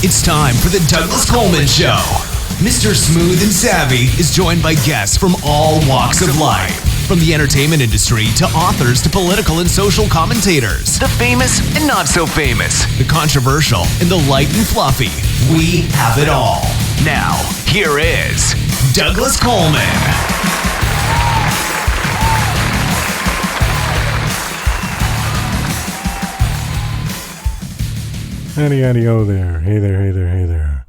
It's time for the Douglas Coleman Show. Mr. Smooth and Savvy is joined by guests from all walks of life. From the entertainment industry to authors to political and social commentators. The famous and not so famous. The controversial and the light and fluffy. We have it all. Now, here is Douglas Coleman. Howdy-o there. Hey there.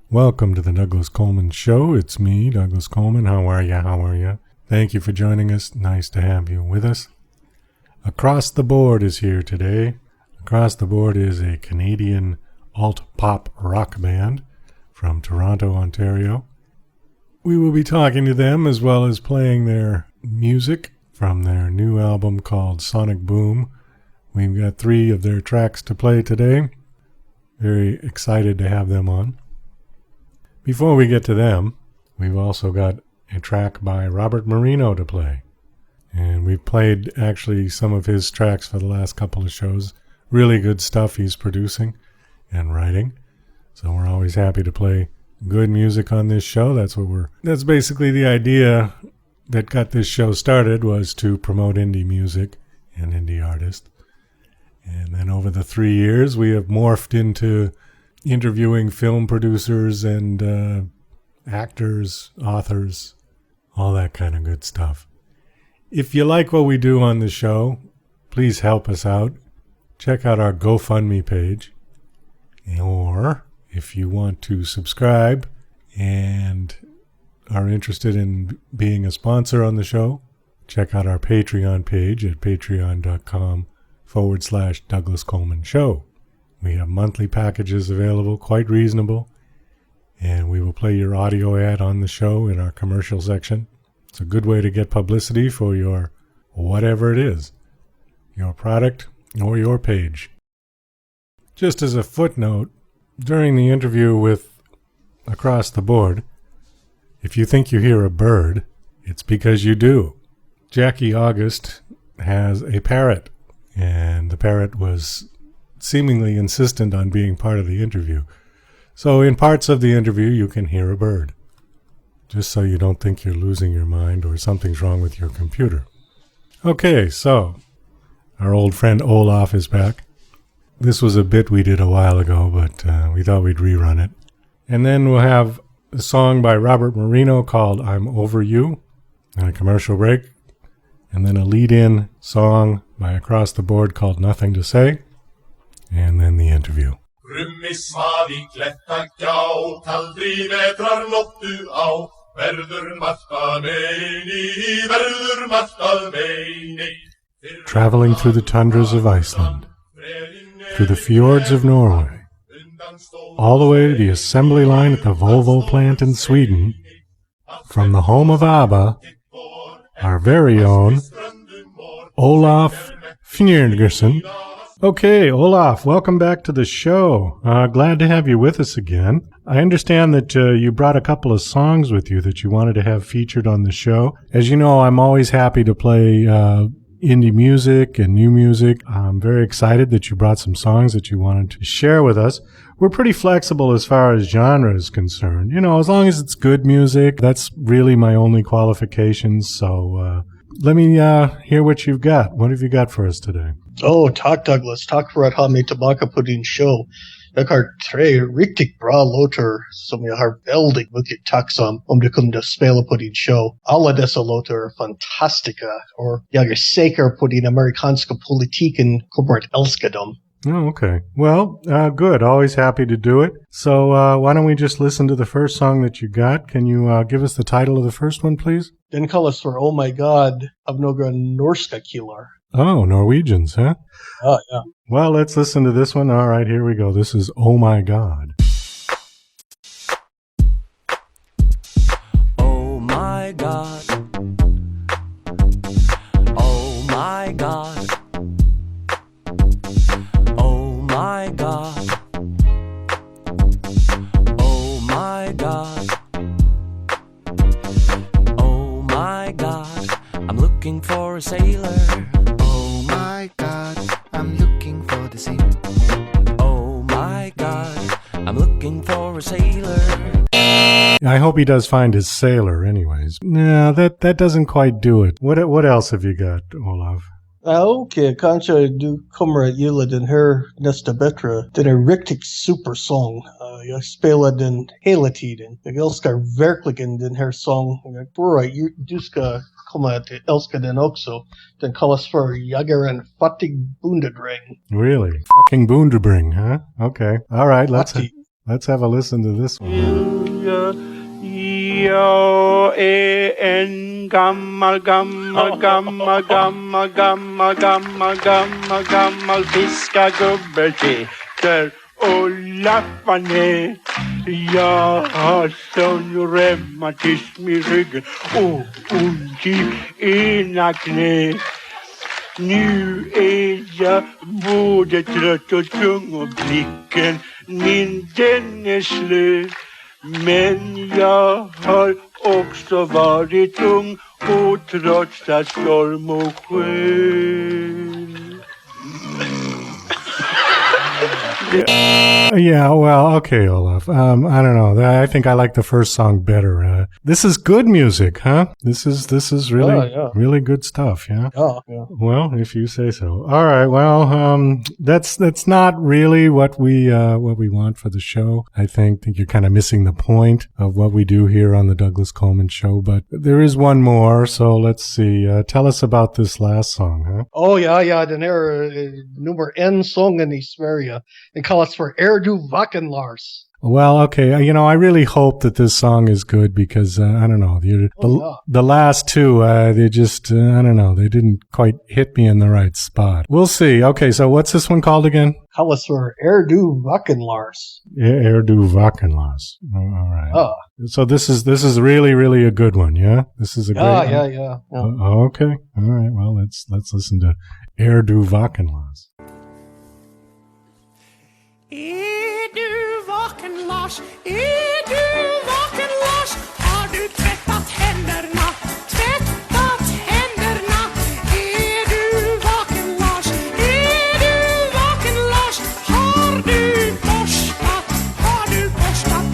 Welcome to the Douglas Coleman Show. It's me, Douglas Coleman. How are ya? Thank you for joining us. Nice to have you with us. Across the Board is here today. Across the Board is a Canadian alt-pop rock band from Toronto, Ontario. We will be talking to them as well as playing their music from their new album called Sonic Boom. We've got 3 of their tracks to play today. Very excited to have them on. Before we get to them, we've also got a track by Robert Marino to play. And we've played actually some of his tracks for the last couple of shows. Really good stuff he's producing and writing. So we're always happy to play good music on this show. That's basically the idea that got this show started, was to promote indie music and indie artists. And then over the 3 years, we have morphed into interviewing film producers and actors, authors, all that kind of good stuff. If you like what we do on the show, please help us out. Check out our GoFundMe page. Or if you want to subscribe and are interested in being a sponsor on the show, check out our Patreon page at patreon.com/Douglas Coleman Show. We have monthly packages available, quite reasonable, and we will play your audio ad on the show in our commercial section. It's a good way to get publicity for your whatever it is, your product or your page. Just as a footnote, during the interview with Across the Board, if you think you hear a bird, it's because you do. Jackie August has a parrot, and the parrot was seemingly insistent on being part of the interview. So in parts of the interview, you can hear a bird, just so you don't think you're losing your mind or something's wrong with your computer. Okay, so our old friend Olaf is back. This was a bit we did a while ago, but we thought we'd rerun it. And then we'll have a song by Robert Marino called I'm Over You, and a commercial break. And then a lead-in song by Across the Board called Nothing to Say, and then the interview. Traveling through the tundras of Iceland, through the fjords of Norway, all the way to the assembly line at the Volvo plant in Sweden, from the home of ABBA, our very own Olaf Fjergerson. Okay, Olaf, welcome back to the show. Glad to have you with us again. I understand that you brought a couple of songs with you that you wanted to have featured on the show. As you know, I'm always happy to play indie music and new music. I'm very excited that you brought some songs that you wanted to share with us. We're pretty flexible as far as genre is concerned. You know, as long as it's good music, that's really my only qualifications. So let me hear what you've got. What have you got for us today? Oh, tack Douglas. Tack för att ha mig tillbaka på din show. Jag har 3 riktigt bra låtar som jag har väldigt mycket tacksam om du kunde spela på din show. Alla dessa låtar är fantastiska, och jag är säker på din amerikanska politiken kommer att älska dem. Oh, okay. Well, good. Always happy to do it. So why don't we just listen to the first song that you got? Can you give us the title of the first one, please? Den kallas för Oh My God av några norska killar. Oh, Norwegians, huh? Oh, yeah. Well, let's listen to this one. All right, here we go. This is Oh My God. Oh my God. Oh my God. Oh my God. Oh my God. Oh my God. I'm looking for a sailor. Oh my God, I'm looking for the sea. Oh my God, I'm looking looking for a sailor. I hope he does find his sailor anyways. No, that doesn't quite do it. What else have you got, Olaf? Okay, kanske du kommer att gilla den här nästa bättre. Den är riktigt supersång. Jag spelar den hela tiden. Jag älskar verkligen den här sång. Jag tror att du ska komma att älska den också. Den kallas för Jag är en fattig bondedräng. Really? Fucking boondebring, huh? Okay. All right, let's have a listen to this one. Jag är en gammal fiskargubbe heter Olaf. Jag har sån reumatism i ryggen och ont i ena knä. Nu är jag både trött och tung och blicken min den är slö. Men jag har också varit ung och trotsat storm och sjö. Yeah, well, okay, Olaf. I don't know. I think I like the first song better. This is good music, huh? This is really really good stuff, yeah? Oh, yeah. Well, if you say so. All right. Well, that's not really what we want for the show. I think you're kind of missing the point of what we do here on the Douglas Coleman Show. But there is one more, so let's see. Tell us about this last song, huh? Oh, ja, den här nummer en sången i Sverige. Den kallas för Du Vakenlars. Well, okay. I really hope that this song is good because, I don't know, the last two, they just, I don't know, they didn't quite hit me in the right spot. We'll see. Okay, so what's this one called again? Kallas för Du Vakenlars. Du Vakenlars. All right. Oh. So this is really, really a good one, yeah? This is a great one? Yeah. Okay. All right. Well, let's listen to Du Vakenlars. Du vaken Lars, har du tvättat händerna? Du vaken Lars, har du borstat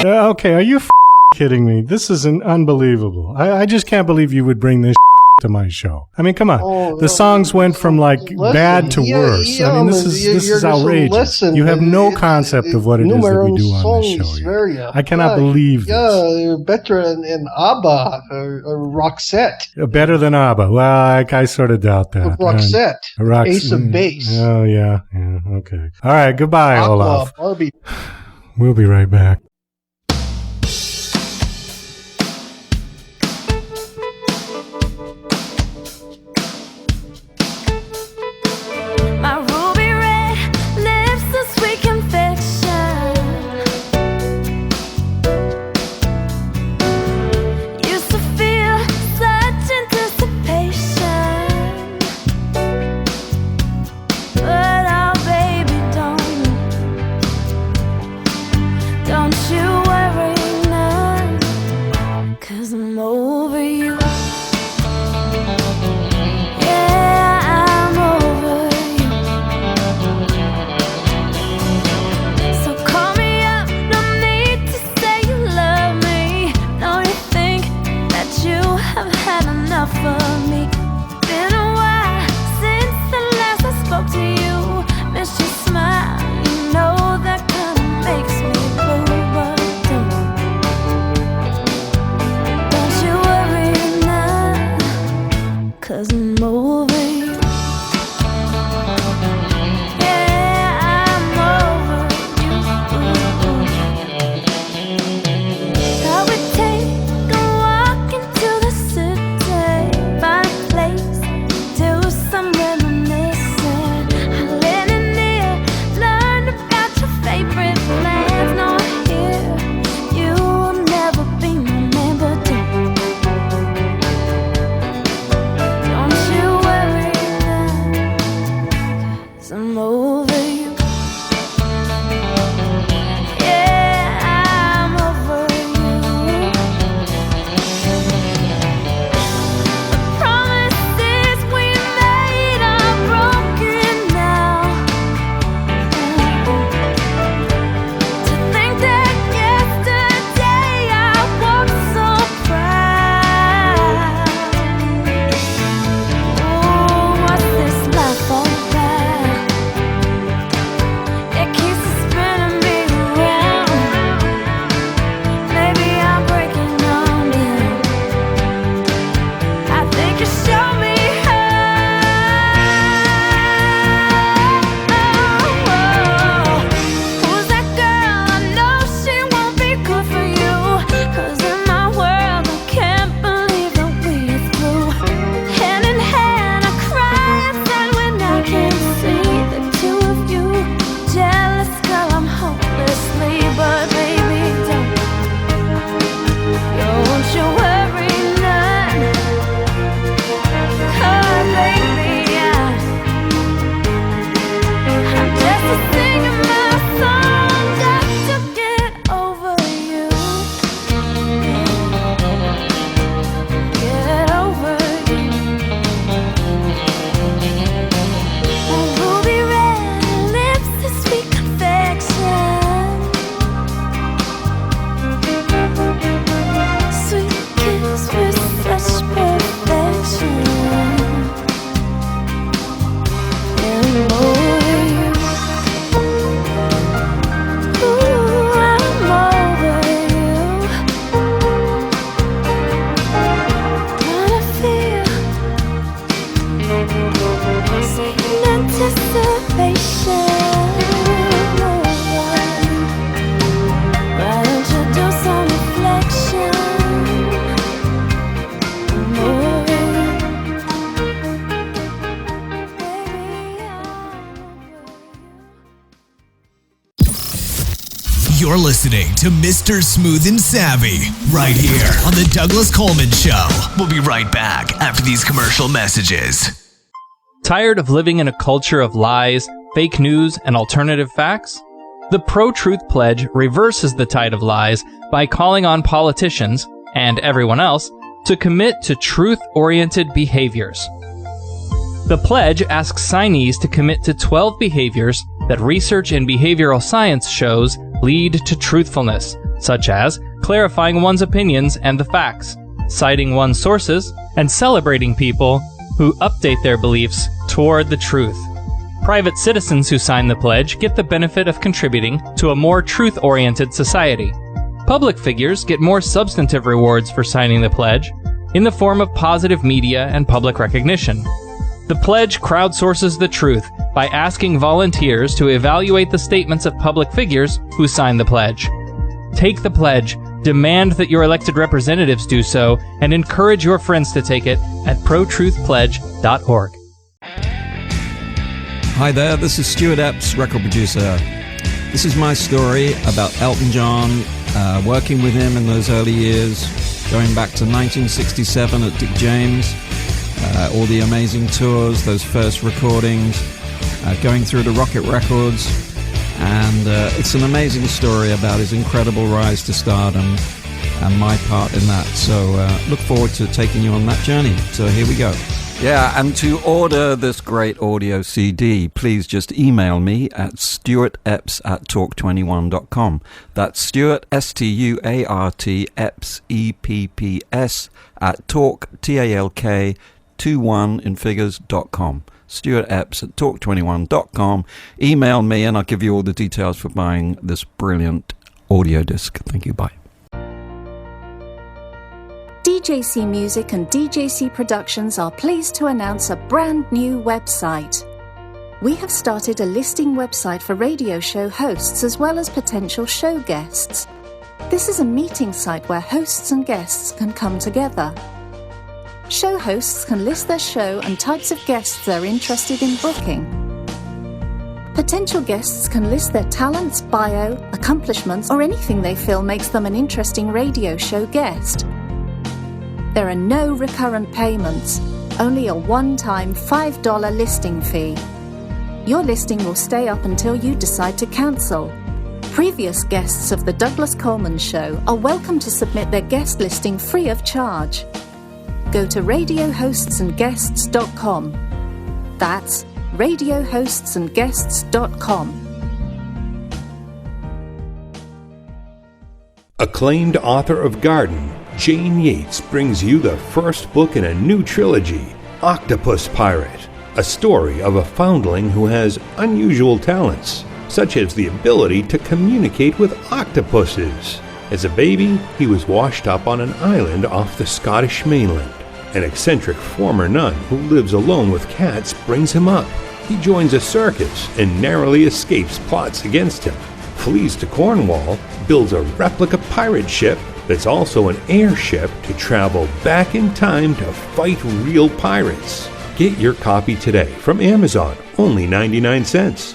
händerna? Okay, are you kidding me? This is unbelievable. I just can't believe you would bring this to my show. I mean, come on. The songs went from bad to worse. I mean, this is outrageous. You have no concept of what it is that we do on this show here. I cannot believe this. Yeah, better than ABBA or Roxette. Better than ABBA. Well, I sort of doubt that. Roxette. Ace of Base. Oh, yeah. Okay. All right. Goodbye, Olaf. Barbie. We'll be right back. You're listening to Mr. Smooth and Savvy right here on The Douglas Coleman Show. We'll be right back after these commercial messages. Tired of living in a culture of lies, fake news, and alternative facts? The Pro-Truth Pledge reverses the tide of lies by calling on politicians, and everyone else, to commit to truth-oriented behaviors. The pledge asks signees to commit to 12 behaviors that research in behavioral science shows lead to truthfulness, such as clarifying one's opinions and the facts, citing one's sources, and celebrating people who update their beliefs toward the truth. Private citizens who sign the pledge get the benefit of contributing to a more truth-oriented society. Public figures get more substantive rewards for signing the pledge in the form of positive media and public recognition. The pledge crowdsources the truth by asking volunteers to evaluate the statements of public figures who sign the pledge. Take the pledge, demand that your elected representatives do so, and encourage your friends to take it at protruthpledge.org. Hi there, this is Stuart Epps, record producer. This is my story about Elton John, working with him in those early years, going back to 1967 at Dick James, all the amazing tours, those first recordings, going through to Rocket Records, and it's an amazing story about his incredible rise to stardom and my part in that. So look forward to taking you on that journey. So here we go. Yeah, and to order this great audio CD, please just email me at stuartepps@talk21.com. That's Stuart, S-T-U-A-R-T, Epps, E-P-P-S, at talk, T-A-L-K, 21 in figures.com. Stuart Epps at talk21.com. Email me and I'll give you all the details for buying this brilliant audio disc. Thank you. Bye. DJC Music and DJC Productions are pleased to announce a brand new website. We have started a listing website for radio show hosts as well as potential show guests. This is a meeting site where hosts and guests can come together. Show hosts can list their show and types of guests they're interested in booking. Potential guests can list their talents, bio, accomplishments, or anything they feel makes them an interesting radio show guest. There are no recurrent payments, only a one-time $5 listing fee. Your listing will stay up until you decide to cancel. Previous guests of The Douglas Coleman Show are welcome to submit their guest listing free of charge. Go to radiohostsandguests.com. That's radiohostsandguests.com. Acclaimed author of Garden, Jane Yates brings you the first book in a new trilogy, Octopus Pirate, a story of a foundling who has unusual talents, such as the ability to communicate with octopuses. As a baby, he was washed up on an island off the Scottish mainland. An eccentric former nun who lives alone with cats brings him up. He joins a circus and narrowly escapes plots against him, flees to Cornwall, builds a replica pirate ship that's also an airship to travel back in time to fight real pirates. Get your copy today from Amazon, only 99 cents.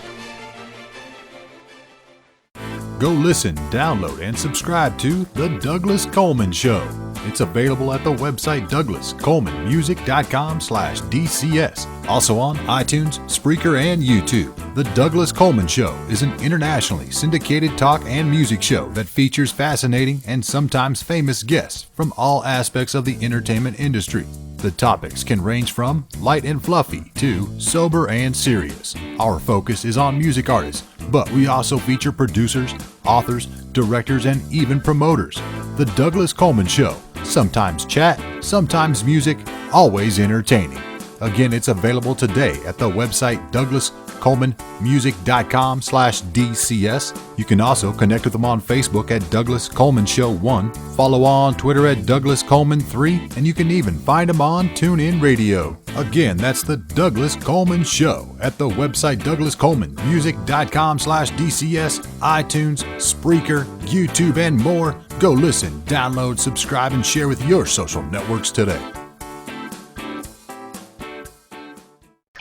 Go listen, download, and subscribe to The Douglas Coleman Show. It's available at the website douglascolemanmusic.com/DCS. Also on iTunes, Spreaker, and YouTube. The Douglas Coleman Show is an internationally syndicated talk and music show that features fascinating and sometimes famous guests from all aspects of the entertainment industry. The topics can range from light and fluffy to sober and serious. Our focus is on music artists, but we also feature producers, authors, directors, and even promoters. The Douglas Coleman Show. Sometimes chat, sometimes music, always entertaining. Again, it's available today at the website douglascolemanmusic.com/DCS. You can also connect with them on Facebook at Douglas Coleman Show 1, follow on Twitter at Douglas Coleman 3, and you can even find them on TuneIn Radio. Again, that's the Douglas Coleman Show at the website douglascolemanmusic.com/DCS, iTunes, Spreaker, YouTube, and more. Go listen, download, subscribe, and share with your social networks today.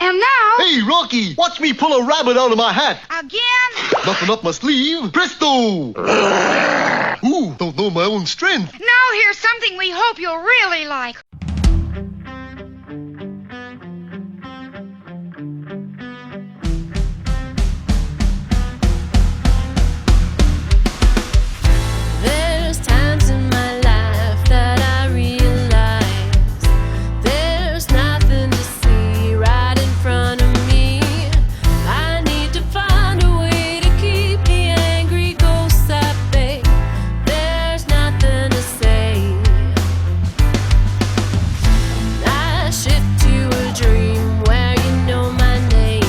And now... Hey, Rock! monkey! Watch me pull a rabbit out of my hat! Again? Nothing up my sleeve. Presto! Ooh, don't know my own strength. Now here's something we hope you'll really like. There's times in my life that I realize there's nothing to see right in front of me. I need to find a way to keep the angry ghosts at bay. There's nothing to say. I shift to a dream where you know my name.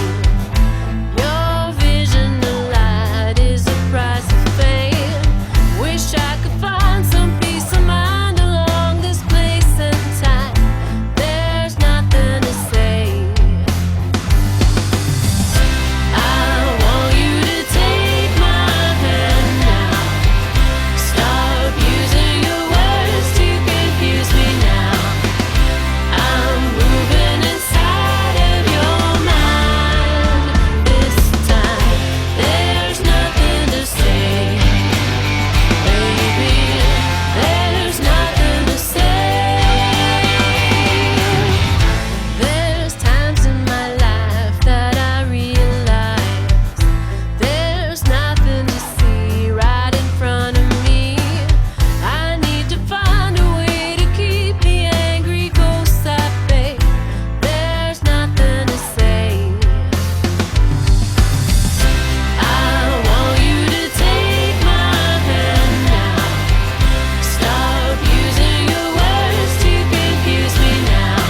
Your vision of light is a price of fame. Wish I could find some peace of mind along this place and time. There's nothing to say. I want you to take my hand now. Stop using your words to confuse me now. I'm moving inside of your mind this time. There's nothing to say. Baby, there's nothing to say. There's times in my life that I realize there's nothing to see right in front of me. I need to find a way to keep the angry ghosts at bay. There's nothing to say. I want you to take my hand now. Stop using your words to confuse me now.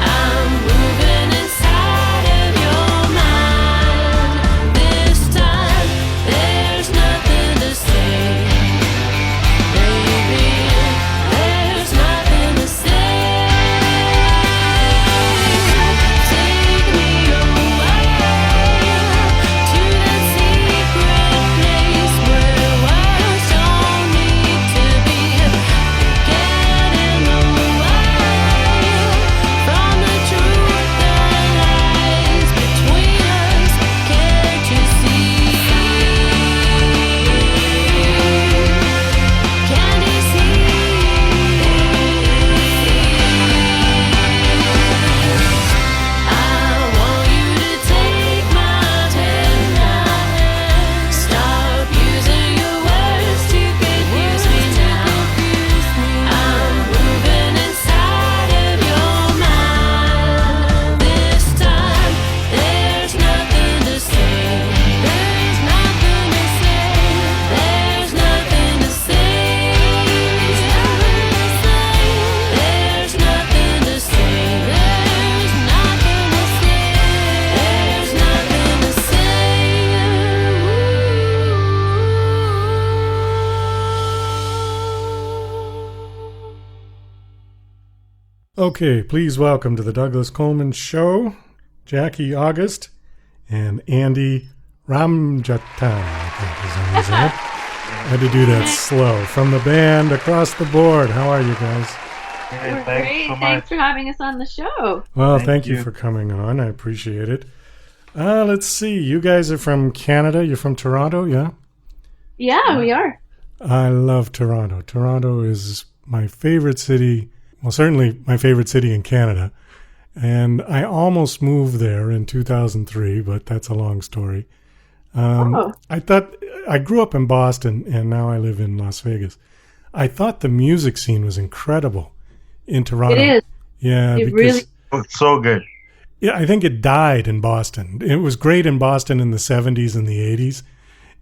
I'm moving inside of your mind this time. There's nothing to say. Baby, there's nothing to say. Take me away to that secret place where words don't need to be. Get in the way from the truth that lies between us. Can't you see? Can't you see? I want you to take my hand now. Stop using your words to confuse me now. I'm moving inside of your mind this time. There's nothing to say. There's nothing to say. There's nothing to say. There's nothing to say. There's nothing to say. There's nothing to say. Okay, please welcome to the Douglas Coleman Show, Jackie August and Andy Ramjatan, I think is his name. I had to do that slow. From the band across the board. How are you guys? We're great. Thanks for having us on the show. Well, thank you for coming on. I appreciate it. Let's see. You guys are from Canada. You're from Toronto, yeah? Yeah, we are. I love Toronto. Toronto is my favorite city. Well, certainly my favorite city in Canada. And I almost moved there in 2003, but that's a long story. I thought I grew up in Boston, and now I live in Las Vegas. I thought the music scene was incredible in Toronto. It is. Yeah, It because really- It's so good. yeah, I think it died in Boston. It was great in Boston in the 70s and the 80s,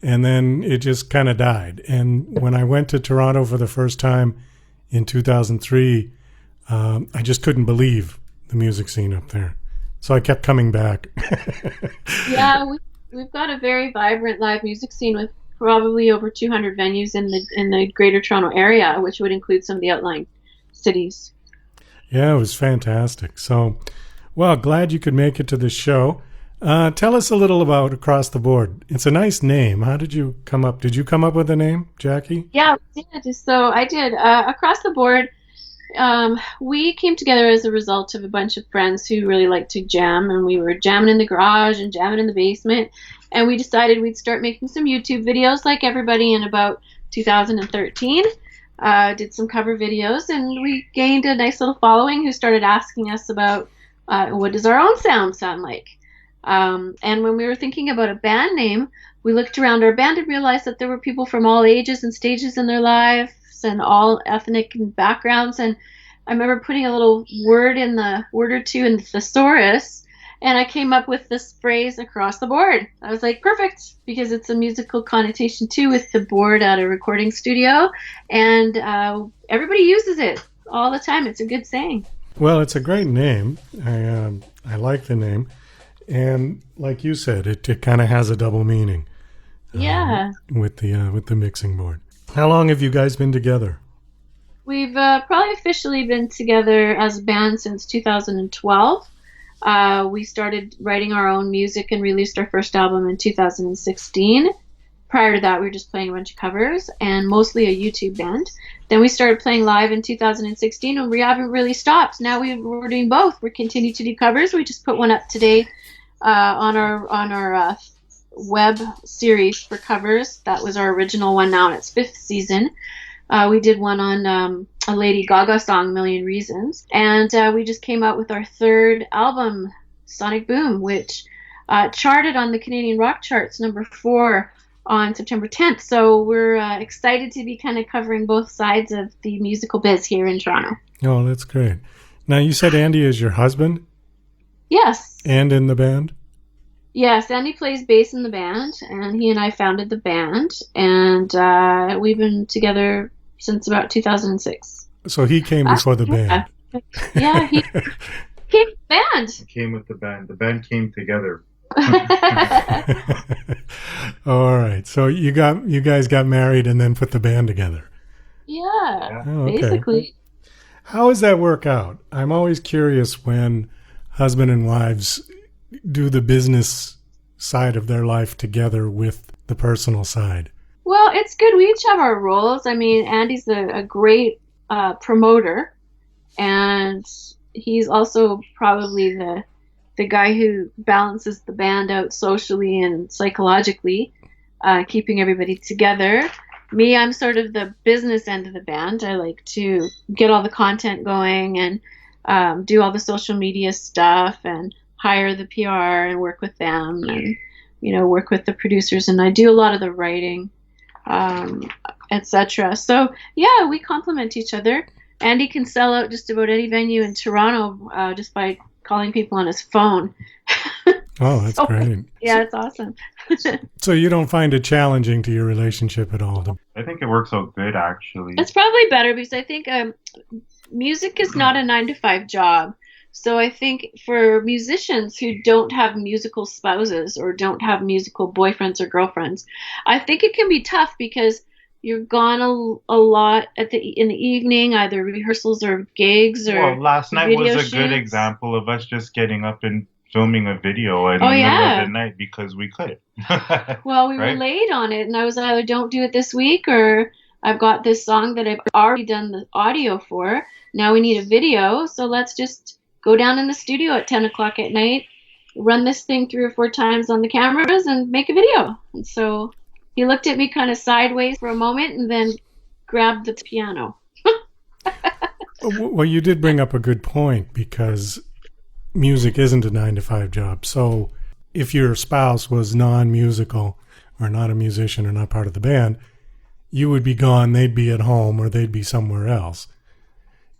and then it just kind of died. And when I went to Toronto for the first time in 2003, I just couldn't believe the music scene up there. So I kept coming back. Yeah, we've got a very vibrant live music scene with probably over 200 venues in the Greater Toronto area, which would include some of the outlying cities. Yeah, it was fantastic. So, well, glad you could make it to the show. Tell us a little about Across the Board. It's a nice name. How did you come up? Did you come up with the name, Jackie? Yeah, we did. So I did. Across the Board we came together as a result of a bunch of friends who really liked to jam, and we were jamming in the garage and jamming in the basement, and we decided we'd start making some YouTube videos like everybody in about 2013. Did some cover videos, and we gained a nice little following who started asking us about what does our own sound like. And when we were thinking about a band name, we looked around our band and realized that there were people from all ages and stages in their lives and all ethnic backgrounds. And I remember putting a little word or two in the thesaurus, and I came up with this phrase across the board. I was like, perfect, because it's a musical connotation too with the board at a recording studio, and everybody uses it all the time. It's a good saying. Well, it's a great name. I like the name. And like you said, it kind of has a double meaning. Yeah. With the mixing board. How long have you guys been together? We've probably officially been together as a band since 2012. We started writing our own music and released our first album in 2016. Prior to that, we were just playing a bunch of covers and mostly a YouTube band. Then we started playing live in 2016, and we haven't really stopped. Now we're doing both. We continue to do covers. We just put one up today on our web series for covers. That was our original one. Now in its 5th season. We did one on a Lady Gaga song, Million Reasons. And we just came out with our 3rd album, Sonic Boom, which charted on the Canadian rock charts, number 4 on September 10th. So we're excited to be kind of covering both sides of the musical biz here in Toronto. Oh, that's great. Now, you said Andy is your husband? Yes. And in the band? Yes, Andy plays bass in the band, and he and I founded the band, and we've been together since about 2006. So he came before the band. Yeah, he came with the band. He came with the band. The band came together. All right. So you guys got married and then put the band together. Yeah, Oh, okay. basically. How does that work out? I'm always curious when husband and wives do the business side of their life together with the personal side. Well, it's good. We each have our roles. I mean, Andy's a great promoter, and he's also probably the guy who balances the band out socially and psychologically, keeping everybody together. Me, I'm sort of the business end of the band. I like to get all the content going and do all the social media stuff and hire the PR and work with them and, work with the producers. And I do a lot of the writing, etc. So, yeah, we complement each other. Andy can sell out just about any venue in Toronto just by calling people on his phone. Oh, that's great. Yeah, it's awesome. So you don't find it challenging to your relationship at all? I think it works out good, actually. It's probably better because I think music is not a 9-to-5 job. So I think for musicians who don't have musical spouses or don't have musical boyfriends or girlfriends, I think it can be tough because you're gone a lot in the evening, either rehearsals or gigs or last night was a shoots. good example of us just getting up and filming a video in the middle of the night because we could. Well, we were late on it, and I was either don't do it this week or I've got this song that I've already done the audio for. Now we need a video, so let's just go down in the studio at 10 o'clock at night, run this thing 3 or 4 times on the cameras, and make a video. And so he looked at me kind of sideways for a moment and then grabbed the piano. Well, you did bring up a good point because music isn't a 9-to-5 job. So if your spouse was non-musical or not a musician or not part of the band, you would be gone, they'd be at home, or they'd be somewhere else.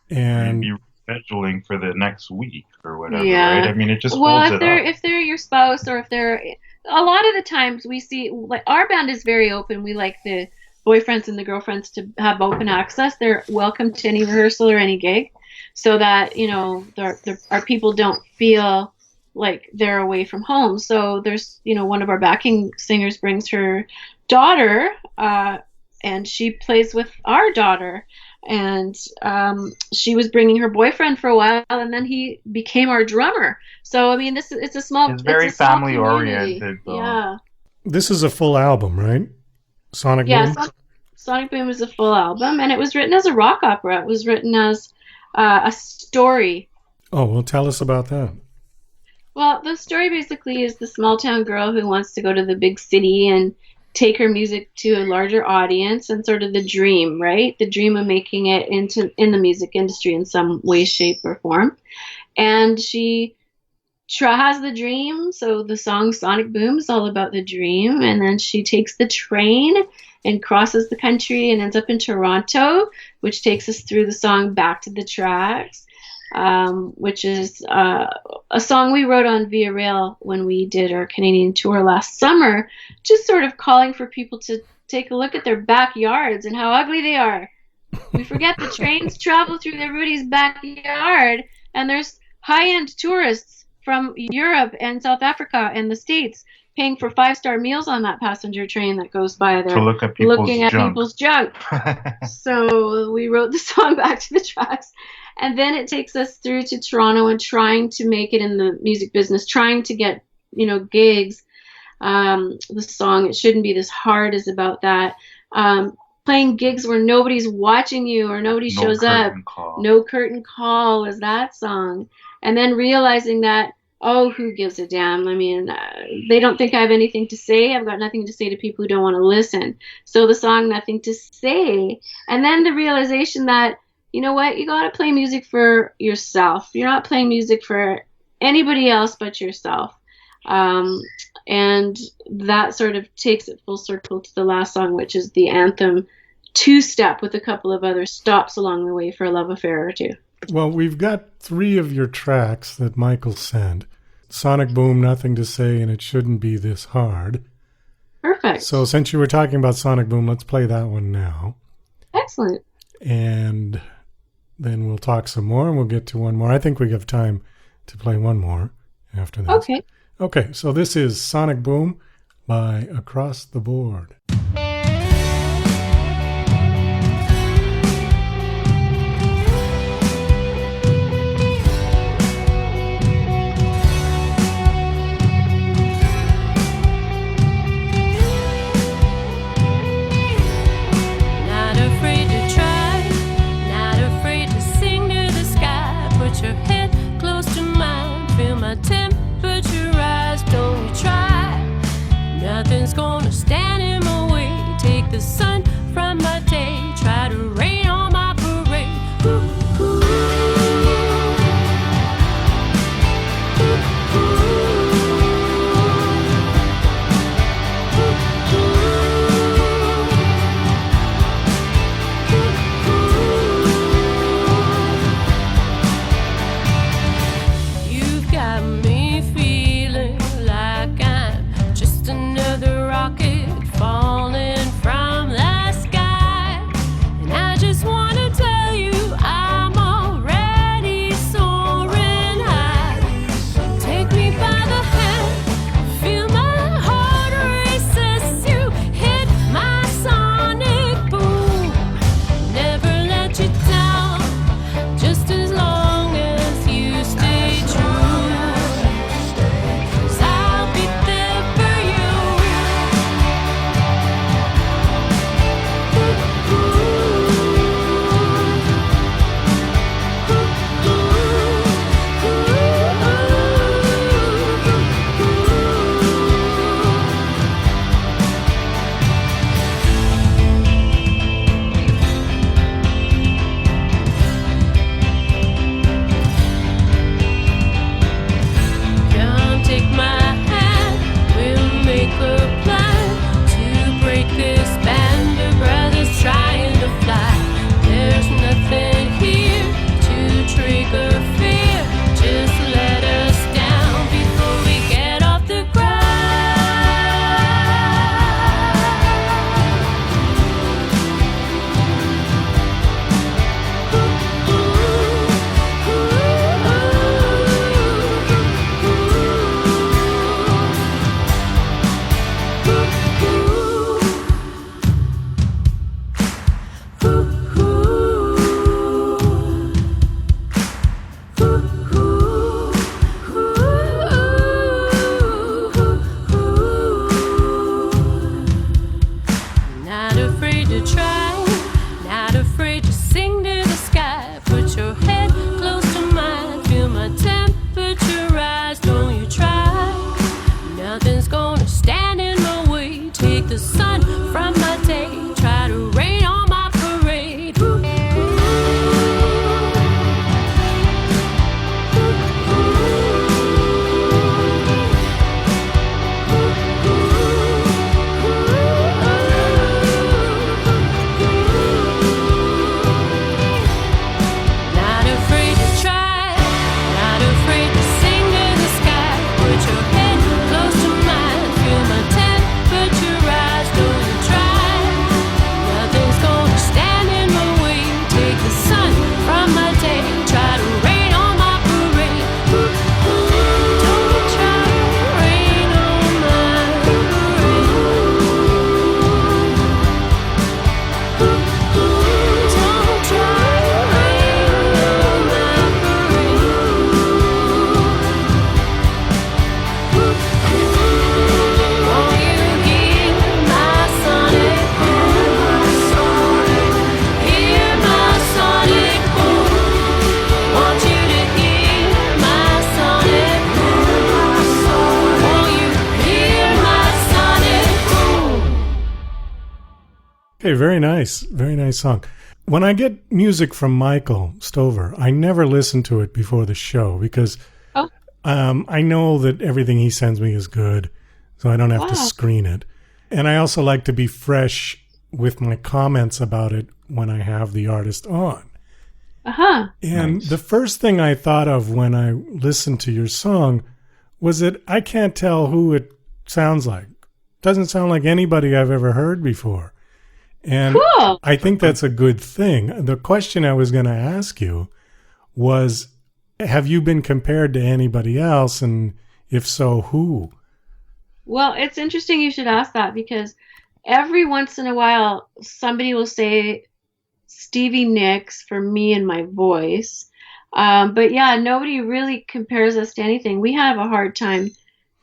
And you'd be scheduling for the next week or whatever, Yeah. right? I mean, it just well, holds if it they're up. if they're your spouse or if they're a lot of the times we see like our band is very open. We like the boyfriends and the girlfriends to have open access. They're welcome to any rehearsal or any gig, so that our people don't feel like they're away from home. So there's one of our backing singers brings her daughter, and she plays with our daughter. And she was bringing her boyfriend for a while, and then he became our drummer. So I mean, it's very small family community. oriented, though. Yeah. this is a full album, right? Sonic Boom? Sonic Boom is a full album, and it was written as a rock opera. It was written as a story. Oh, well, tell us about that. Well, the story basically is the small town girl who wants to go to the big city and take her music to a larger audience, and sort of the dream, right? The dream of making it in the music industry in some way, shape, or form. And she has the dream, so the song Sonic Boom is all about the dream, and then she takes the train and crosses the country and ends up in Toronto, which takes us through the song Back to the Tracks, which is a song we wrote on Via Rail when we did our Canadian tour last summer, just sort of calling for people to take a look at their backyards and how ugly they are. We forget the trains travel through everybody's backyard, and there's high-end tourists from Europe and South Africa and the States paying for 5-star meals on that passenger train that goes by there, to look at people's junk. So we wrote the song Back to the Tracks, and then it takes us through to Toronto and trying to make it in the music business, trying to get, gigs. The song It Shouldn't Be This Hard is about that. Playing gigs where nobody's watching you or nobody shows up. No Curtain Call is that song. And then realizing that, oh, who gives a damn? I mean, they don't think I have anything to say. I've got nothing to say to people who don't want to listen. So the song Nothing to Say. And then the realization that, you know what? You got to play music for yourself. You're not playing music for anybody else but yourself. And that sort of takes it full circle to the last song, which is the anthem two-step with a couple of other stops along the way for a love affair or two. Well, we've got 3 of your tracks that Michael sent. Sonic Boom, Nothing to Say, and It Shouldn't Be This Hard. Perfect. So since you were talking about Sonic Boom, let's play that one now. Excellent. And then we'll talk some more, and we'll get to one more. I think we have time to play one more after that. Okay. Okay, so this is Sonic Boom by Across the Board. Not afraid to try, not afraid to sing to the sky. Put your head close to mine, feel my temperature rise. Don't you try, nothing's gonna stand in my way. Take the sun from my day, try to rain on my parade. Ooh, ooh. You've got me feeling like I'm just another rocket falling from the Okay, very nice. Very nice song. When I get music from Michael Stover, I never listen to it before the show because I know that everything he sends me is good, so I don't have to screen it. And I also like to be fresh with my comments about it when I have the artist on. And the first thing I thought of when I listened to your song was that I can't tell who it sounds like. Doesn't sound like anybody I've ever heard before. And I think that's a good thing. The question I was going to ask you was, have you been compared to anybody else? And if so, who? Well, it's interesting you should ask that because every once in a while, somebody will say Stevie Nicks for me and my voice. But yeah, nobody really compares us to anything. We have a hard time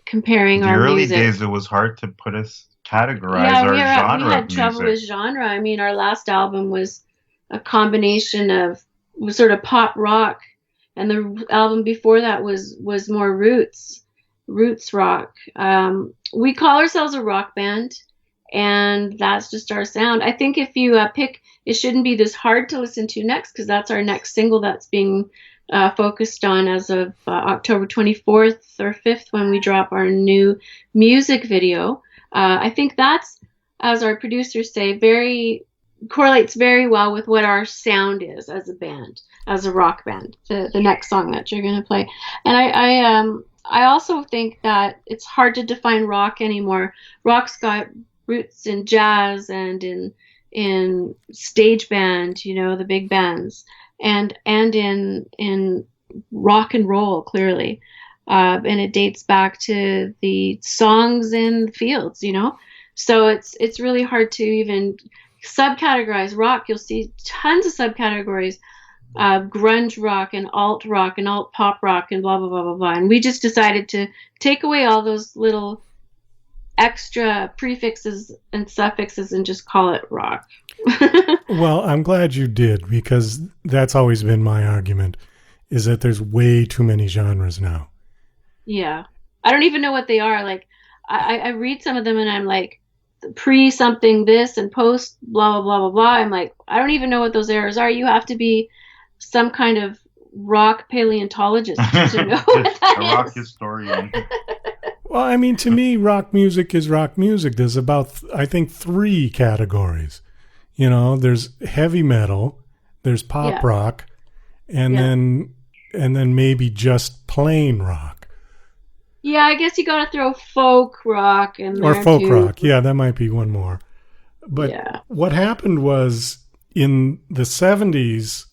comparing our music. The early days, it was hard to categorize our genre. We had trouble with genre. I mean, our last album was a combination of sort of pop rock, and the album before that was more roots rock. We call ourselves a rock band, and that's just our sound. I think if you pick, it shouldn't be this hard to listen to next, because that's our next single that's being focused on as of October 24th or 5th when we drop our new music video. I think that's, as our producers say, correlates very well with what our sound is as a band, as a rock band, the next song that you're going to play. And I also think that it's hard to define rock anymore. Rock's got roots in jazz and in stage band, the big bands, and in rock and roll, clearly. And it dates back to the songs in the fields, So it's really hard to even subcategorize rock. You'll see tons of subcategories, grunge rock and alt pop rock and blah, blah, blah, blah, blah. And we just decided to take away all those little extra prefixes and suffixes and just call it rock. Well, I'm glad you did, because that's always been my argument, is that there's way too many genres now. Yeah. I don't even know what they are. Like, I read some of them and I'm like, pre something this and post blah, blah, blah, blah, blah. I'm like, I don't even know what those errors are. You have to be some kind of rock paleontologist to know what that is. Rock historian. Well, I mean, to me, rock music is rock music. There's about, I think, 3 categories. There's heavy metal, there's pop rock, and then maybe just plain rock. Yeah, I guess you got to throw folk rock in there. Or folk rock. Yeah, that might be one more. But what happened was, in the 70s,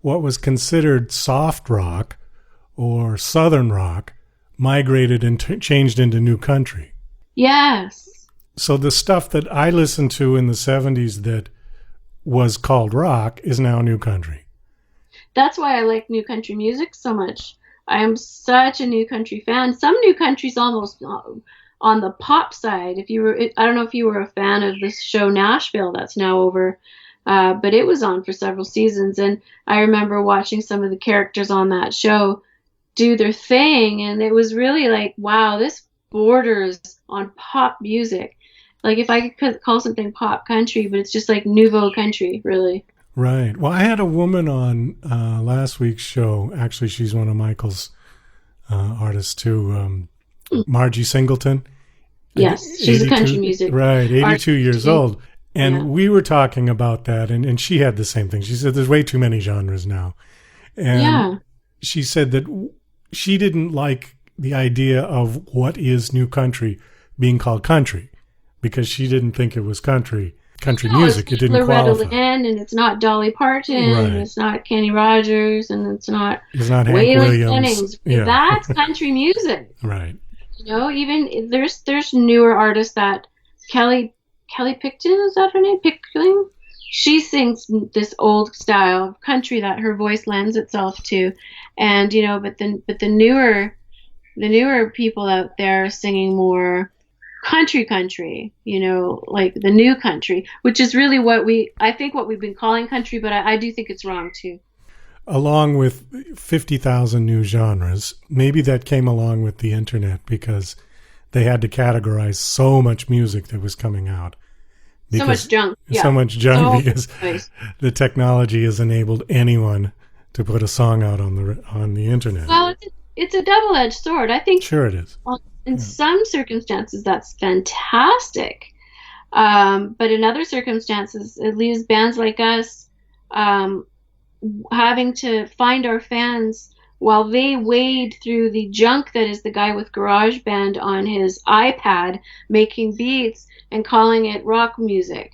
what was considered soft rock or southern rock migrated and changed into new country. Yes. So the stuff that I listened to in the 70s that was called rock is now new country. That's why I like new country music so much. I am such a new country fan. Some new country's almost on the pop side. I don't know if you were a fan of this show Nashville that's now over, but it was on for several seasons, and I remember watching some of the characters on that show do their thing, and it was really like, wow, this borders on pop music. Like, if I could call something pop country, but it's just like nouveau country, really. Right. Well, I had a woman on last week's show. Actually, she's one of Michael's artists too, Margie Singleton. Yes, she's a country music. Right, 82 years old. And we were talking about that, and she had the same thing. She said there's way too many genres now. And she said that she didn't like the idea of what is new country being called country, because she didn't think it was country music. It didn't qualify. And it's not Dolly Parton, and it's not Kenny Rogers, and it's not Hank Waylon Williams. Jennings. That's country music. Right. Even there's newer artists that Kelly Picton, is that her name? Pickling? She sings this old style of country that her voice lends itself to, and but the newer people out there are singing more country, like the new country, which is really what we've been calling country, but I do think it's wrong too. Along with 50,000 new genres, maybe that came along with the internet, because they had to categorize so much music that was coming out So much junk. Yeah. So much junk So because nice. the technology has enabled anyone to put a song out on the internet. Well, it's a double-edged sword. I think Sure it is. in some circumstances that's fantastic. But in other circumstances, it leaves bands like us having to find our fans while they wade through the junk that is the guy with GarageBand on his iPad making beats and calling it rock music.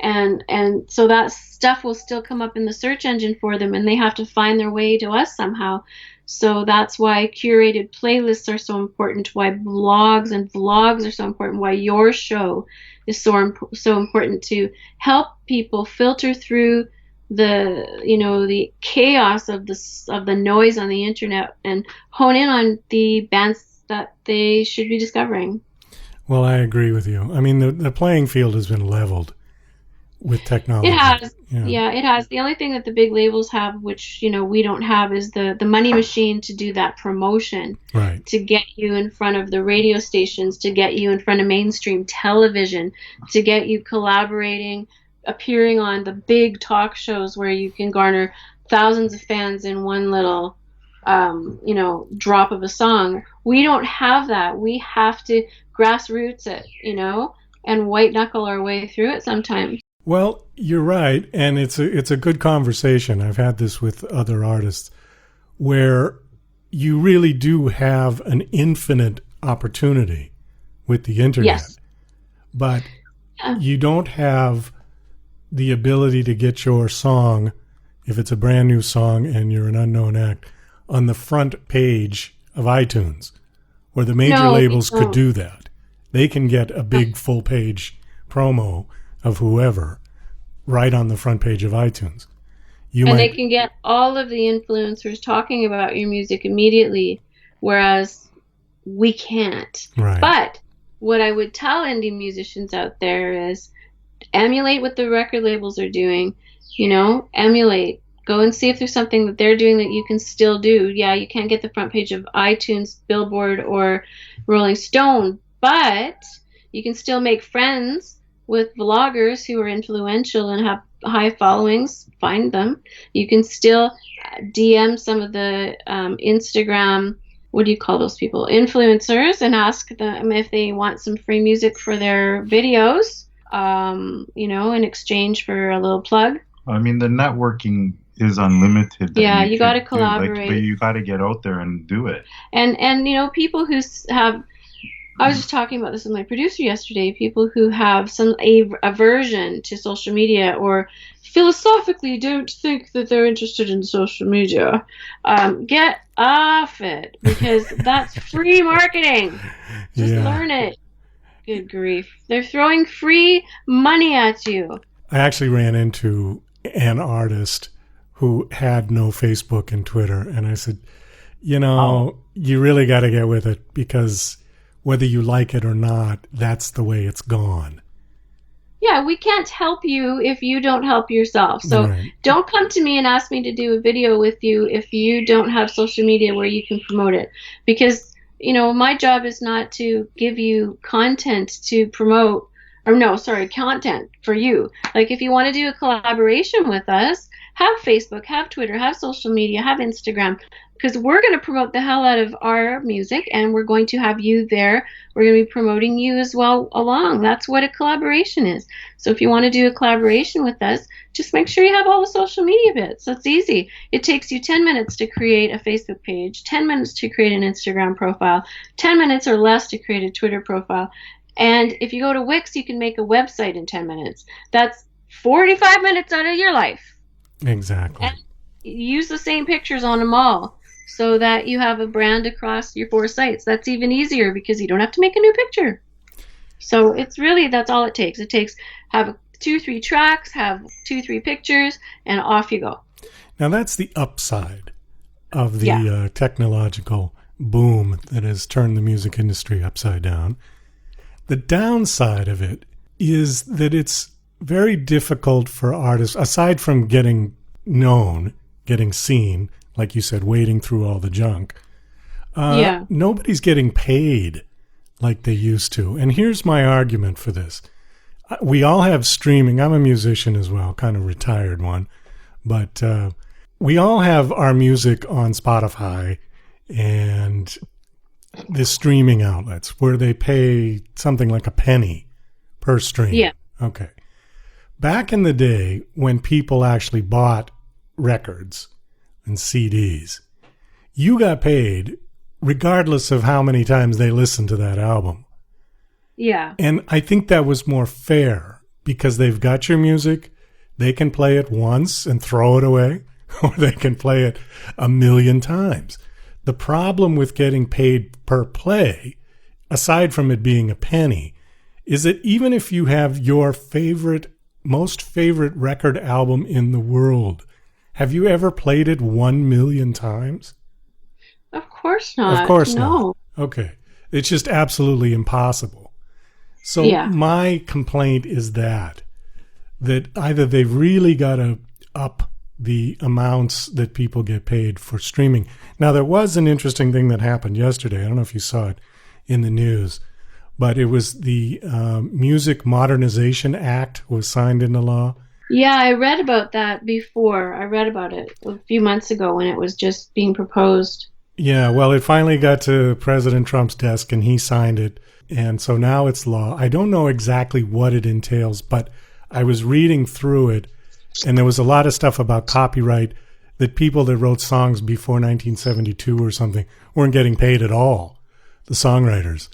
And so that stuff will still come up in the search engine for them, and they have to find their way to us somehow. So that's why curated playlists are so important, why blogs and vlogs are so important, why your show is so important to help people filter through the chaos of the noise on the internet and hone in on the bands that they should be discovering. Well, I agree with you. I mean, the playing field has been leveled with technology. It has. Yeah, it has. The only thing that the big labels have, which we don't have, is the money machine to do that promotion. Right. To get you in front of the radio stations, to get you in front of mainstream television, to get you collaborating, appearing on the big talk shows where you can garner thousands of fans in one little drop of a song. We don't have that. We have to grassroots it, and white knuckle our way through it sometimes. Well, you're right, and it's a good conversation. I've had this with other artists where you really do have an infinite opportunity with the internet. Yes. But you don't have the ability to get your song, if it's a brand new song and you're an unknown act, on the front page of iTunes, where the major labels could do that. They can get a big full page promo of whoever right on the front page of iTunes. They can get all of the influencers talking about your music immediately, whereas we can't. Right. But what I would tell indie musicians out there is emulate what the record labels are doing, emulate. Go and see if there's something that they're doing that you can still do. Yeah, you can't get the front page of iTunes, Billboard, or Rolling Stone, but you can still make friends with vloggers who are influential and have high followings. Find them. You can still DM some of the Instagram, what do you call those people, influencers, and ask them if they want some free music for their videos, in exchange for a little plug. I mean, the networking is unlimited. Yeah, you got to collaborate. But you got to get out there and do it. And people who have, I was just talking about this with my producer yesterday, people who have some aversion to social media or philosophically don't think that they're interested in social media, get off it, because that's free marketing. Just learn it. Good grief. They're throwing free money at you. I actually ran into an artist who had no Facebook and Twitter, and I said, you really got to get with it, because whether you like it or not, that's the way it's gone. Yeah, we can't help you if you don't help yourself. So Don't come to me and ask me to do a video with you if you don't have social media where you can promote it. Because, my job is not to give you content to promote, content for you. Like, if you want to do a collaboration with us, have Facebook, have Twitter, have social media, have Instagram, because we're going to promote the hell out of our music, and we're going to have you there. We're going to be promoting you as well along. That's what a collaboration is. So if you want to do a collaboration with us, just make sure you have all the social media bits. That's easy. It takes you 10 minutes to create a Facebook page, 10 minutes to create an Instagram profile, 10 minutes or less to create a Twitter profile. And if you go to Wix, you can make a website in 10 minutes. That's 45 minutes out of your life. Exactly. And use the same pictures on them all so that you have a brand across your 4 sites. That's even easier because you don't have to make a new picture. So it's really, that's all it takes. It takes, have 2-3 tracks, have 2-3 pictures, and off you go. Now that's the upside of the technological boom that has turned the music industry upside down. The downside of it is that it's very difficult for artists, aside from getting known, getting seen, like you said, wading through all the junk. Nobody's getting paid like they used to. And here's my argument for this. we all have streaming. I'm a musician as well, kind of retired one. But we all have our music on Spotify and the streaming outlets where they pay something like a penny per stream. Yeah. Okay. Back in the day when people actually bought records and CDs, you got paid regardless of how many times they listened to that album. Yeah. And I think that was more fair because they've got your music. They can play it once and throw it away, or they can play it a million times. The problem with getting paid per play, aside from it being a penny, is that even if you have your most favorite record album in the world, have you ever played it 1 million times? Of course not. Of course no. not. Okay. It's just absolutely impossible. So my complaint is that either they've really got to up the amounts that people get paid for streaming. Now, there was an interesting thing that happened yesterday. I don't know if you saw it in the news, but it was the Music Modernization Act was signed into law. Yeah, I read about that before. I read about it a few months ago when it was just being proposed. Yeah, well, it finally got to President Trump's desk and he signed it. And so now it's law. I don't know exactly what it entails, but I was reading through it, and there was a lot of stuff about copyright that people that wrote songs before 1972 or something weren't getting paid at all, the songwriters.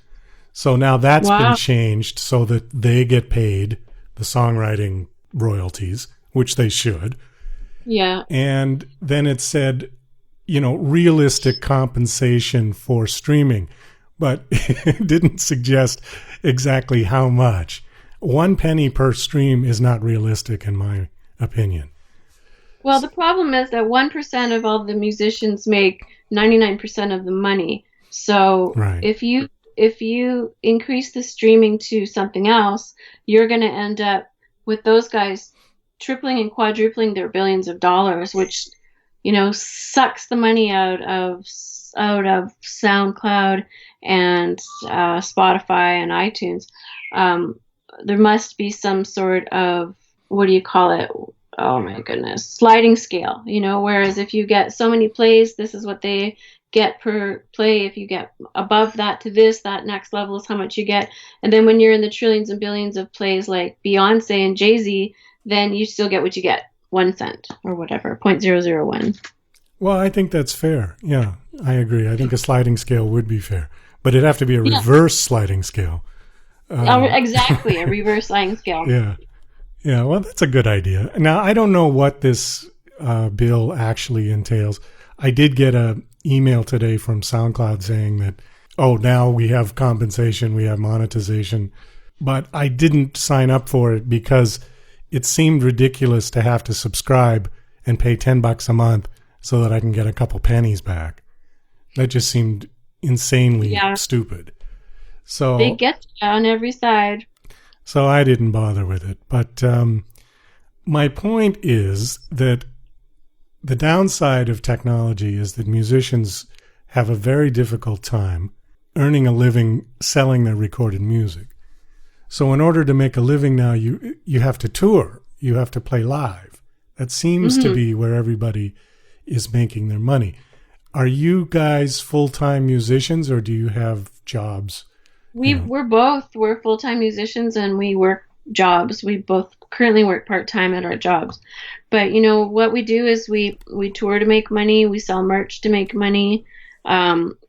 So now that's been changed so that they get paid the songwriting royalties, which they should. Yeah. And then it said, realistic compensation for streaming, but it didn't suggest exactly how much. 1 penny per stream is not realistic in my opinion. Well, the problem is that 1% of all the musicians make 99% of the money. So if you increase the streaming to something else, you're going to end up with those guys tripling and quadrupling their billions of dollars, which sucks the money out of SoundCloud and Spotify and iTunes. There must be some sort of, what do you call it? Oh my goodness, sliding scale, whereas if you get so many plays, this is what they get per play. If you get above that to this, that next level is how much you get. And then when you're in the trillions and billions of plays like Beyonce and Jay-Z, then you still get what you get, 1 cent or whatever, 0.001. Well, I think that's fair. Yeah, I agree. I think a sliding scale would be fair, but it'd have to be a reverse sliding scale. Exactly, a reverse sliding scale. Yeah, well, that's a good idea. Now, I don't know what this bill actually entails. I did get an email today from SoundCloud saying that, now we have compensation, we have monetization, but I didn't sign up for it because it seemed ridiculous to have to subscribe and pay $10 a month so that I can get a couple pennies back. That just seemed insanely stupid. So they get you on every side. So I didn't bother with it. But my point is that the downside of technology is that musicians have a very difficult time earning a living selling their recorded music. So in order to make a living now, you have to tour. You have to play live. That seems to be where everybody is making their money. Are you guys full-time musicians or do you have jobs? We're both. We're full-time musicians and we work jobs. We both currently work part-time at our jobs. But, what we do is we tour to make money. We sell merch to make money.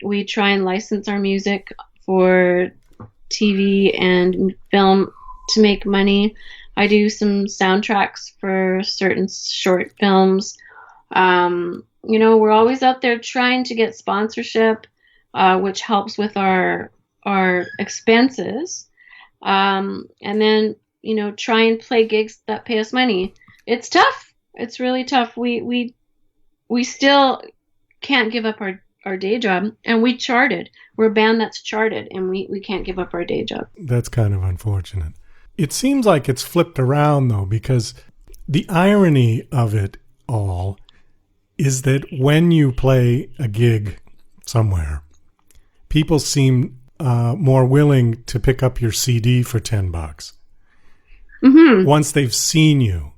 We try and license our music for TV and film to make money. I do some soundtracks for certain short films. We're always out there trying to get sponsorship, which helps with our expenses, and then try and play gigs that pay us money. It's tough. It's really tough. We still can't give up our day job, and we charted. We're a band that's charted, and we can't give up our day job. That's kind of unfortunate. It seems like it's flipped around though, because the irony of it all is that when you play a gig somewhere, people seem more willing to pick up your CD for $10. once they've seen you.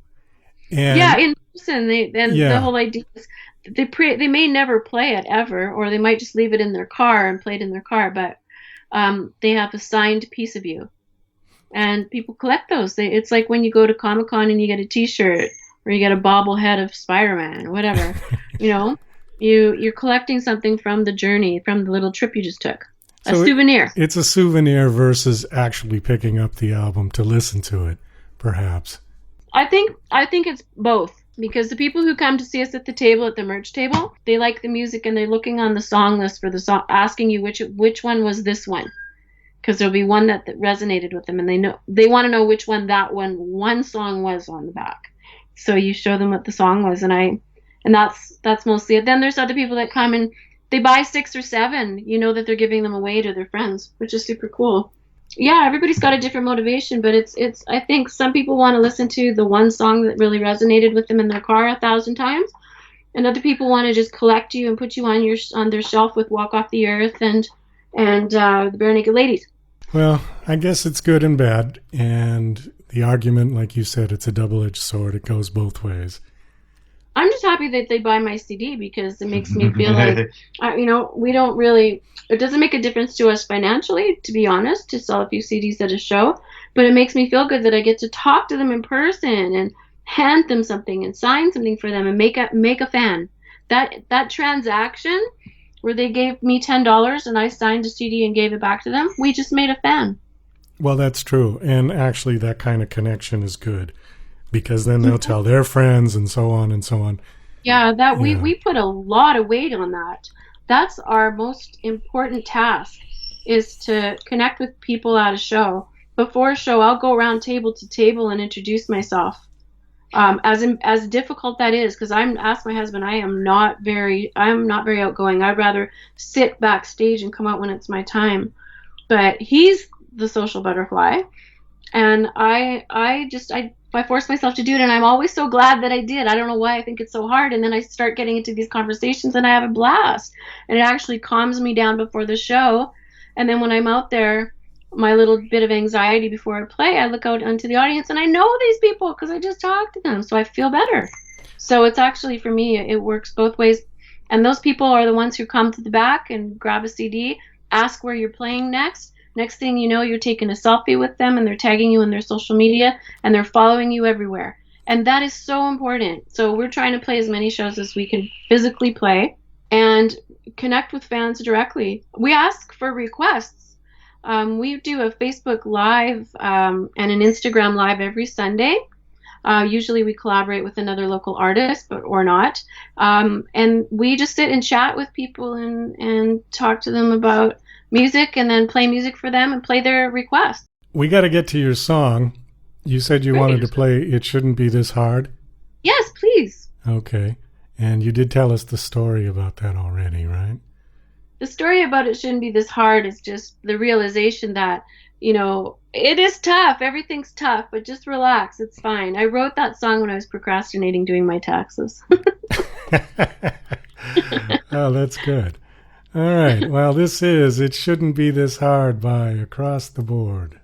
And yeah, in person. The whole idea is they may never play it ever, or they might just leave it in their car and play it in their car, but they have a signed piece of you. And people collect those. It's like when you go to Comic-Con and you get a T-shirt or you get a bobblehead of Spider-Man or whatever. You're collecting something from the journey, from the little trip you just took. A souvenir. It's a souvenir versus actually picking up the album to listen to it, perhaps. I think it's both, because the people who come to see us at the table, at the merch table, they like the music and they're looking on the song list for the song, asking you which one was this one, because there'll be one that resonated with them, and they want to know which one that one song was on the back. So you show them what the song was, and that's mostly it. Then there's other people that come and they buy 6 or 7, that they're giving them away to their friends, which is super cool. Yeah, everybody's got a different motivation, but it's I think some people want to listen to the one song that really resonated with them in their car 1,000 times, and other people want to just collect you and put you on their shelf with Walk Off the Earth and the Bare Naked Ladies. Well, I guess it's good and bad, and the argument, like you said, it's a double-edged sword. It goes both ways. I'm just happy that they buy my CD, because it makes me feel like, we don't really, it doesn't make a difference to us financially, to be honest, to sell a few CDs at a show, but it makes me feel good that I get to talk to them in person and hand them something and sign something for them and make a fan. That transaction where they gave me $10 and I signed a CD and gave it back to them, we just made a fan. Well, that's true. And actually that kind of connection is good, because then they'll tell their friends and so on and so on. Yeah, we put a lot of weight on that. That's our most important task, is to connect with people at a show. Before a show, I'll go around table to table and introduce myself. As difficult that is, because asked my husband, I'm not very outgoing. I'd rather sit backstage and come out when it's my time. But he's the social butterfly, and I force myself to do it, and I'm always so glad that I did. I don't know why I think it's so hard, and then I start getting into these conversations and I have a blast, and it actually calms me down before the show. And then when I'm out there, my little bit of anxiety before I play, I look out into the audience and I know these people because I just talked to them, so I feel better. So it's actually, for me, it works both ways. And those people are the ones who come to the back and grab a CD, ask where you're playing next. Next thing you know, you're taking a selfie with them and they're tagging you in their social media and they're following you everywhere. And that is so important. So we're trying to play as many shows as we can physically play and connect with fans directly. We ask for requests. We do a Facebook Live and an Instagram Live every Sunday. Usually we collaborate with another local artist, or not. And we just sit and chat with people and talk to them about music, and then play music for them and play their requests. We got to get to your song. You said you wanted to play It Shouldn't Be This Hard. Yes, please. Okay. And you did tell us the story about that already, right? The story about It Shouldn't Be This Hard is just the realization that, it is tough. Everything's tough, but just relax. It's fine. I wrote that song when I was procrastinating doing my taxes. Oh, that's good. All right. Well, this is It Shouldn't Be This Hard by Across the Board.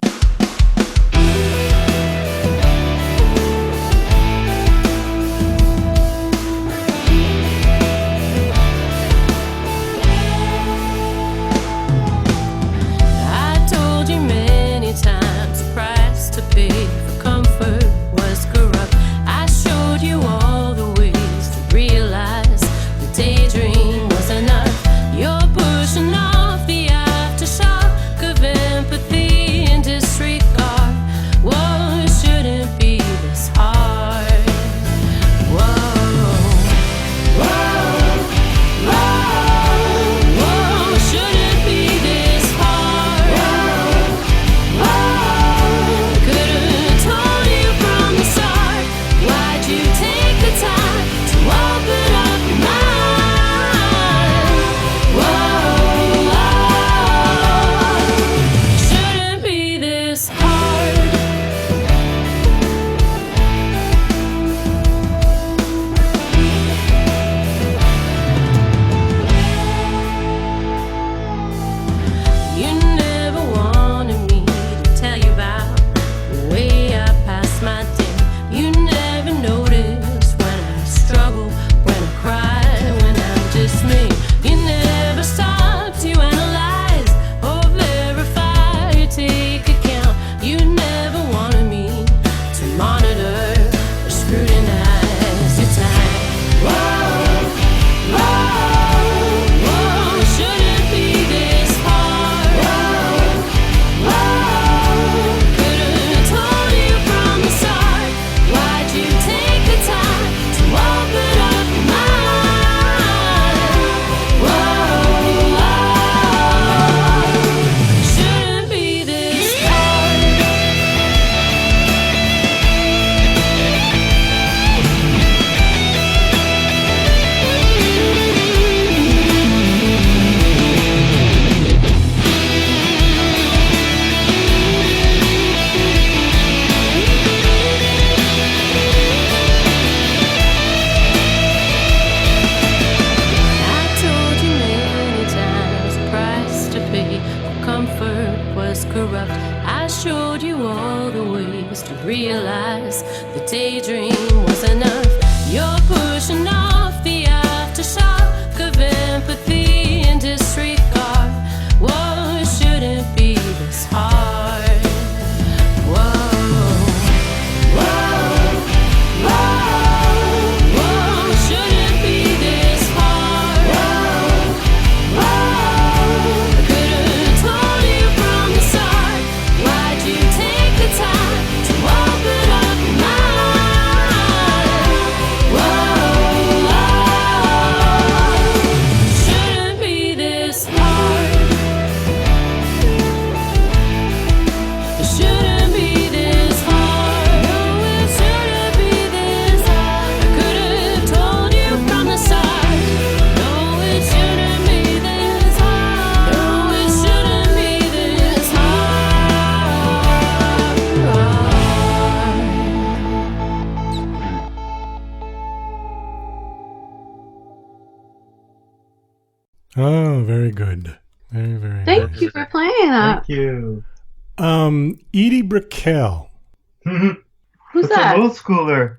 I told you many times the price to pay for comfort was corrupt. I showed you all the ways to realize the daydream was enough. You're pushing off the aftershock of empathy and realize the daydream was enough. You're pushing off the aftershock of empathy and disregard. Whoa, it shouldn't be this hard. Whoa, whoa, whoa, whoa, it shouldn't be this hard. Whoa, whoa, I could've told you from the start. Why'd you take the time to open up your mind? Whoa, shouldn't be this hard. It shouldn't be this hard. No, it shouldn't be this hard. I could've told you from the start. No, it shouldn't be this hard. No, it shouldn't be this Oh, very good. Very, very Thank nice. you for playing that. Thank you. Edie Brickell. Who's Such that? an old schooler.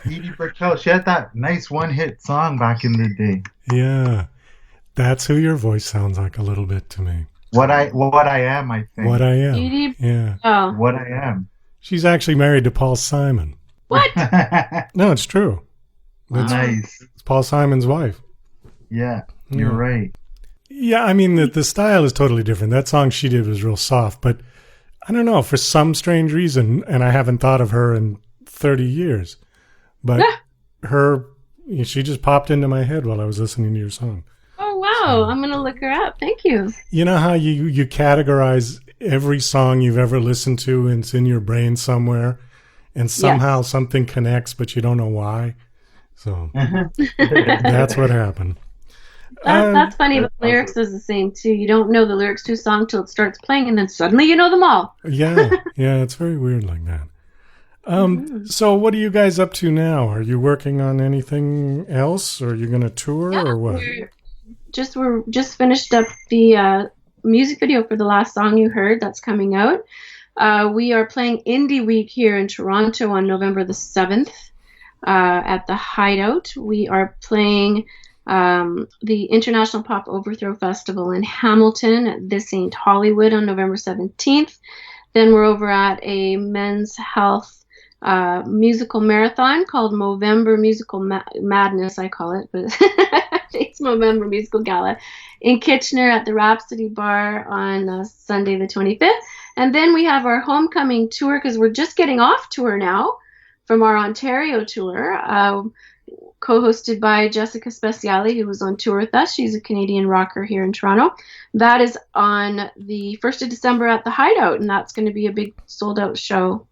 Edie Brickell. She had that nice one-hit song back in the day. Yeah. That's who your voice sounds like a little bit to me. What I am, I think. What I am. Edie- Yeah. Oh, What I am. She's actually married to Paul Simon. what? No, it's true. That's, Nice. It's Paul Simon's wife. Yeah, you're Yeah. right. Yeah, I mean, the style is totally different. That song she did was real soft, but I don't know, for some strange reason, and I haven't thought of her in 30 years, but she just popped into my head while I was listening to your song. Oh, wow. I'm going to look her up. Thank you. You know how you categorize every song you've ever listened to and it's in your brain somewhere, and somehow something connects, but you don't know why? So that's what happened. That's funny, but the lyrics is the same, too. You don't know the lyrics to a song till it starts playing, and then suddenly you know them all. Yeah, it's very weird like that. So what are you guys up to now? Are you working on anything else, or are you going to tour, or what? We're just finished up the music video for the last song you heard that's coming out. We are playing Indie Week here in Toronto on November the 7th at the Hideout. We are playing the International Pop Overthrow Festival in Hamilton at This Ain't Hollywood on November 17th. Then we're over at a men's health musical marathon called Movember Musical Madness, I call it, but it's Movember Musical Gala in Kitchener at the Rhapsody Bar on Sunday the 25th. And then we have our homecoming tour because we're just getting off tour now from our Ontario tour, co-hosted by Jessica Speciale, who was on tour with us. She's a Canadian rocker here in Toronto. That is on the 1st of December at the Hideout, and that's going to be a big sold-out show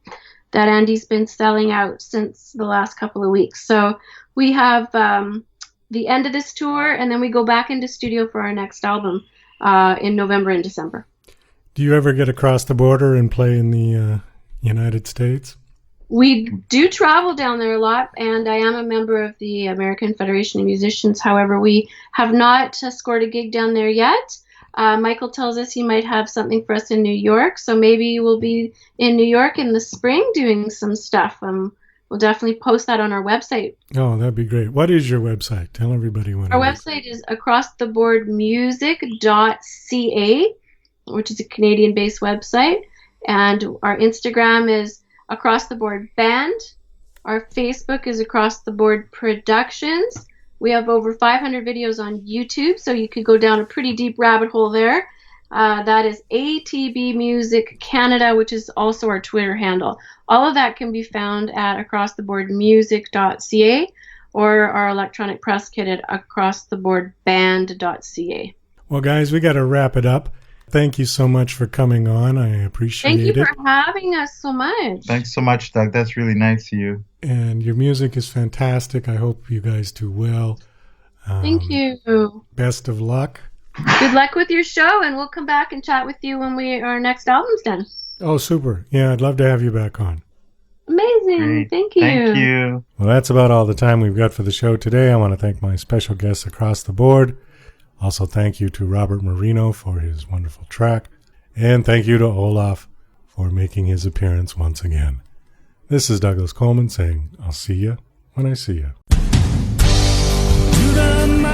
that Andy's been selling out since the last couple of weeks. So we have the end of this tour, and then we go back into studio for our next album in November and December. Do you ever get across the border and play in the United States? We do travel down there a lot, and I am a member of the American Federation of Musicians. However, we have not scored a gig down there yet. Michael tells us he might have something for us in New York, so maybe we'll be in New York in the spring doing some stuff. We'll definitely post that on our website. Oh, that'd be great. What is your website? Tell everybody what Our it is. website is acrosstheboardmusic.ca, which is a Canadian-based website, and our Instagram is Across the Board Band. Our Facebook is Across the Board Productions. We have over 500 videos on YouTube, so you could go down a pretty deep rabbit hole there. That is ATB Music Canada, which is also our Twitter handle. All of that can be found at acrosstheboardmusic.ca or our electronic press kit at acrosstheboardband.ca. Well, guys, we got to wrap it up. Thank you so much for coming on. I appreciate it. Thank you for having us so much. Thanks so much, Doug. That's really nice of you. And your music is fantastic. I hope you guys do well. Thank you. Best of luck. Good luck with your show, and we'll come back and chat with you when our next album's done. Oh, super. Yeah, I'd love to have you back on. Amazing. Great. Thank you. Thank you. Well, that's about all the time we've got for the show today. I want to thank my special guests across the board. Also, thank you to Robert Marino for his wonderful track. And thank you to Olaf for making his appearance once again. This is Douglas Coleman saying, I'll see ya when I see ya. To the